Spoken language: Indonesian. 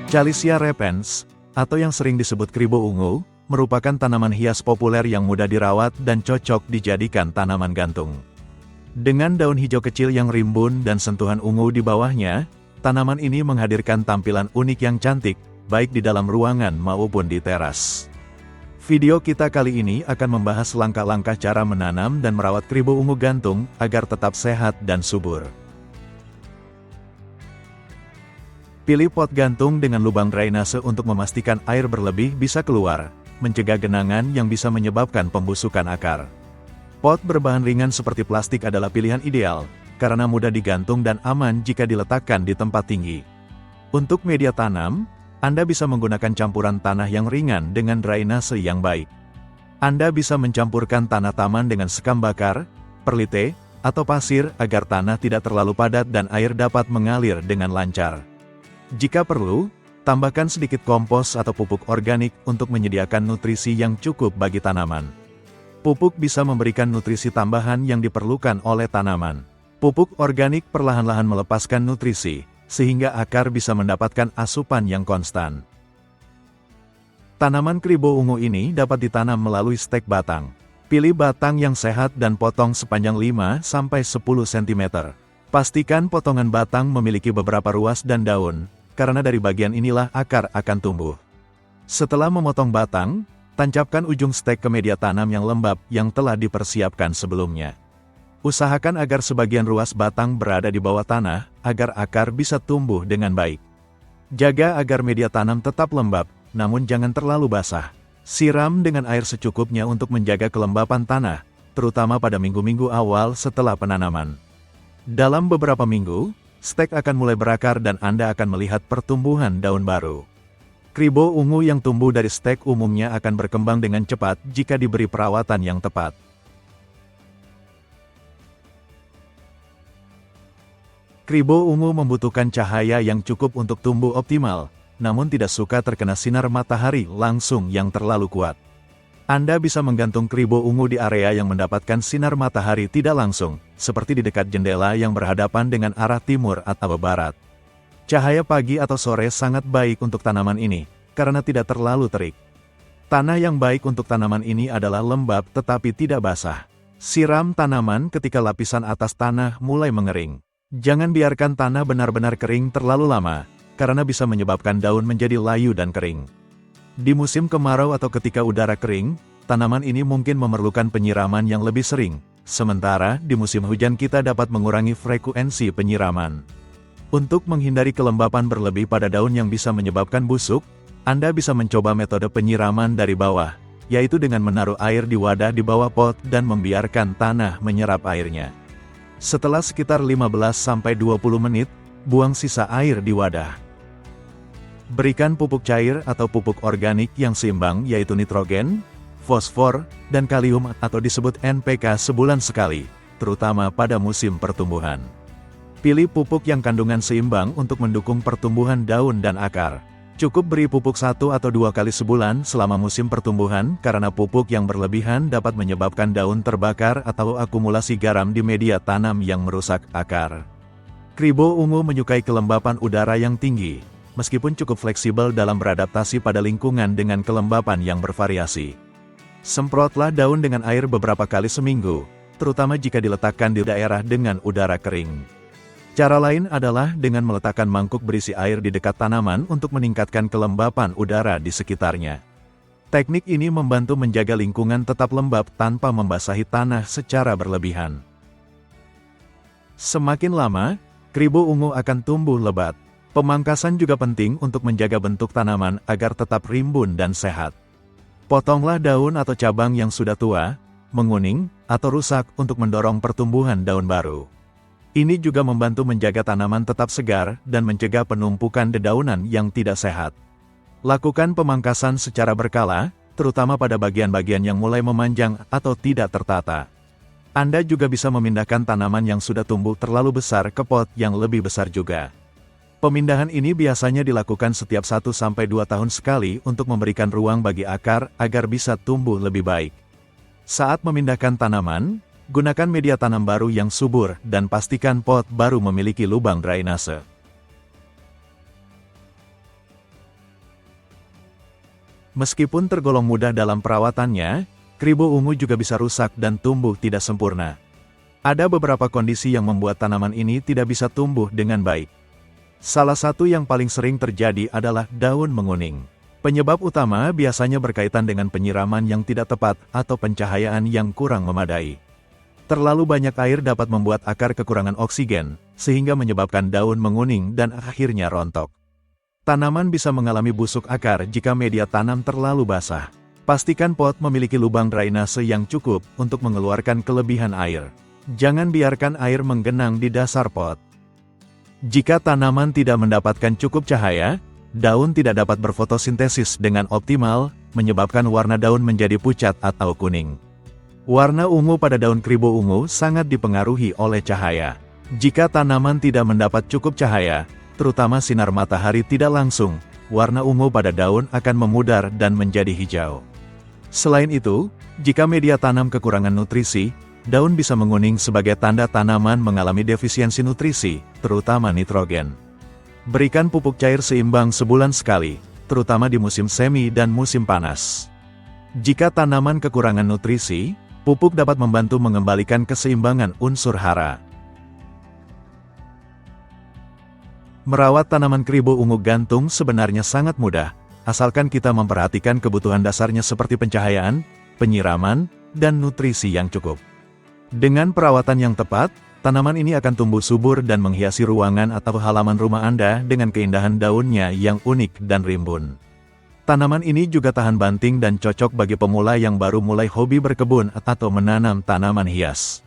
Chalisia repens, atau yang sering disebut kribo ungu, merupakan tanaman hias populer yang mudah dirawat dan cocok dijadikan tanaman gantung. Dengan daun hijau kecil yang rimbun dan sentuhan ungu di bawahnya, tanaman ini menghadirkan tampilan unik yang cantik, baik di dalam ruangan maupun di teras. Video kita kali ini akan membahas langkah-langkah cara menanam dan merawat kribo ungu gantung agar tetap sehat dan subur. Pilih pot gantung dengan lubang drainase untuk memastikan air berlebih bisa keluar, mencegah genangan yang bisa menyebabkan pembusukan akar. Pot berbahan ringan seperti plastik adalah pilihan ideal, karena mudah digantung dan aman jika diletakkan di tempat tinggi. Untuk media tanam, Anda bisa menggunakan campuran tanah yang ringan dengan drainase yang baik. Anda bisa mencampurkan tanah taman dengan sekam bakar, perlite, atau pasir agar tanah tidak terlalu padat dan air dapat mengalir dengan lancar. Jika perlu, tambahkan sedikit kompos atau pupuk organik untuk menyediakan nutrisi yang cukup bagi tanaman. Pupuk bisa memberikan nutrisi tambahan yang diperlukan oleh tanaman. Pupuk organik perlahan-lahan melepaskan nutrisi, sehingga akar bisa mendapatkan asupan yang konstan. Tanaman kribo ungu ini dapat ditanam melalui stek batang. Pilih batang yang sehat dan potong sepanjang 5–10 cm. Pastikan potongan batang memiliki beberapa ruas dan daun, karena dari bagian inilah akar akan tumbuh. Setelah memotong batang, tancapkan ujung stek ke media tanam yang lembab yang telah dipersiapkan sebelumnya. Usahakan agar sebagian ruas batang berada di bawah tanah, agar akar bisa tumbuh dengan baik. Jaga agar media tanam tetap lembab, namun jangan terlalu basah. Siram dengan air secukupnya untuk menjaga kelembapan tanah, terutama pada minggu-minggu awal setelah penanaman. Dalam beberapa minggu, stek akan mulai berakar dan Anda akan melihat pertumbuhan daun baru. Kribo ungu yang tumbuh dari stek umumnya akan berkembang dengan cepat jika diberi perawatan yang tepat. Kribo ungu membutuhkan cahaya yang cukup untuk tumbuh optimal, namun tidak suka terkena sinar matahari langsung yang terlalu kuat. Anda bisa menggantung kribo ungu di area yang mendapatkan sinar matahari tidak langsung, seperti di dekat jendela yang berhadapan dengan arah timur atau barat. Cahaya pagi atau sore sangat baik untuk tanaman ini, karena tidak terlalu terik. Tanah yang baik untuk tanaman ini adalah lembab tetapi tidak basah. Siram tanaman ketika lapisan atas tanah mulai mengering. Jangan biarkan tanah benar-benar kering terlalu lama, karena bisa menyebabkan daun menjadi layu dan kering. Di musim kemarau atau ketika udara kering, tanaman ini mungkin memerlukan penyiraman yang lebih sering, sementara di musim hujan kita dapat mengurangi frekuensi penyiraman. Untuk menghindari kelembapan berlebih pada daun yang bisa menyebabkan busuk, Anda bisa mencoba metode penyiraman dari bawah, yaitu dengan menaruh air di wadah di bawah pot dan membiarkan tanah menyerap airnya. Setelah sekitar 15–20 menit, buang sisa air di wadah. Berikan pupuk cair atau pupuk organik yang seimbang yaitu nitrogen, fosfor, dan kalium atau disebut NPK sebulan sekali, terutama pada musim pertumbuhan. Pilih pupuk yang kandungan seimbang untuk mendukung pertumbuhan daun dan akar. Cukup beri pupuk 1 atau 2 kali sebulan selama musim pertumbuhan karena pupuk yang berlebihan dapat menyebabkan daun terbakar atau akumulasi garam di media tanam yang merusak akar. Kribo ungu menyukai kelembapan udara yang tinggi, meskipun cukup fleksibel dalam beradaptasi pada lingkungan dengan kelembapan yang bervariasi. Semprotlah daun dengan air beberapa kali seminggu, terutama jika diletakkan di daerah dengan udara kering. Cara lain adalah dengan meletakkan mangkuk berisi air di dekat tanaman untuk meningkatkan kelembapan udara di sekitarnya. Teknik ini membantu menjaga lingkungan tetap lembab tanpa membasahi tanah secara berlebihan. Semakin lama, kribo ungu akan tumbuh lebat. Pemangkasan juga penting untuk menjaga bentuk tanaman agar tetap rimbun dan sehat. Potonglah daun atau cabang yang sudah tua, menguning, atau rusak untuk mendorong pertumbuhan daun baru. Ini juga membantu menjaga tanaman tetap segar dan mencegah penumpukan dedaunan yang tidak sehat. Lakukan pemangkasan secara berkala, terutama pada bagian-bagian yang mulai memanjang atau tidak tertata. Anda juga bisa memindahkan tanaman yang sudah tumbuh terlalu besar ke pot yang lebih besar juga. Pemindahan ini biasanya dilakukan setiap 1–2 tahun sekali untuk memberikan ruang bagi akar agar bisa tumbuh lebih baik. Saat memindahkan tanaman, gunakan media tanam baru yang subur dan pastikan pot baru memiliki lubang drainase. Meskipun tergolong mudah dalam perawatannya, kribo ungu juga bisa rusak dan tumbuh tidak sempurna. Ada beberapa kondisi yang membuat tanaman ini tidak bisa tumbuh dengan baik. Salah satu yang paling sering terjadi adalah daun menguning. Penyebab utama biasanya berkaitan dengan penyiraman yang tidak tepat atau pencahayaan yang kurang memadai. Terlalu banyak air dapat membuat akar kekurangan oksigen, sehingga menyebabkan daun menguning dan akhirnya rontok. Tanaman bisa mengalami busuk akar jika media tanam terlalu basah. Pastikan pot memiliki lubang drainase yang cukup untuk mengeluarkan kelebihan air. Jangan biarkan air menggenang di dasar pot. Jika tanaman tidak mendapatkan cukup cahaya, daun tidak dapat berfotosintesis dengan optimal, menyebabkan warna daun menjadi pucat atau kuning. Warna ungu pada daun kribo ungu sangat dipengaruhi oleh cahaya. Jika tanaman tidak mendapat cukup cahaya, terutama sinar matahari tidak langsung, warna ungu pada daun akan memudar dan menjadi hijau. Selain itu, jika media tanam kekurangan nutrisi, daun bisa menguning sebagai tanda tanaman mengalami defisiensi nutrisi, terutama nitrogen. Berikan pupuk cair seimbang sebulan sekali, terutama di musim semi dan musim panas. Jika tanaman kekurangan nutrisi, pupuk dapat membantu mengembalikan keseimbangan unsur hara. Merawat tanaman kribo ungu gantung sebenarnya sangat mudah, asalkan kita memperhatikan kebutuhan dasarnya seperti pencahayaan, penyiraman, dan nutrisi yang cukup. Dengan perawatan yang tepat, tanaman ini akan tumbuh subur dan menghiasi ruangan atau halaman rumah Anda dengan keindahan daunnya yang unik dan rimbun. Tanaman ini juga tahan banting dan cocok bagi pemula yang baru mulai hobi berkebun atau menanam tanaman hias.